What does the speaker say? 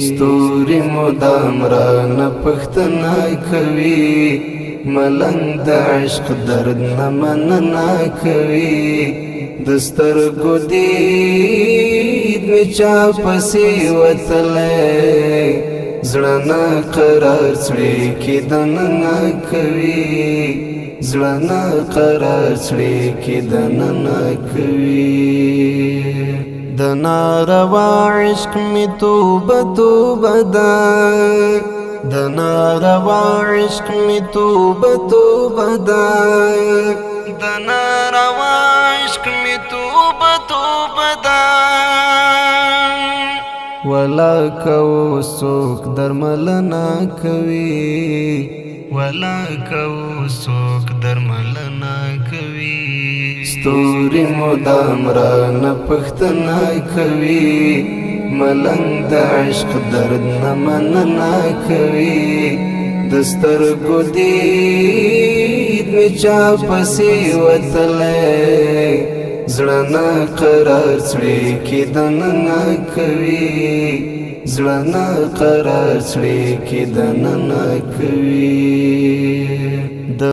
ستوري مدام رانه پښتنه کوي ملنګ د عشق درد نه مننه کوي د سترګو دید مې چا پسې وتلی زړه نه قرار څړې کې دننه کوي زړه نه قرار څړې کې دننه کوي د ناروا عشق می توبه توبه ده د ناروا عشق می توبه توبه ده د ناروا عشق می توبه توبه ده ولا کو څوک درملنه کوي ولا کو څوک درملنه کوي ستوري مدام رانه پښتنه کوي ملنګ د عشق درد نه مننه کوي د سترګو دید مې چا پسې وتلی زړه نه قرار څړې کې دننه کوي زړه نه قرار څړې کې دننه کوي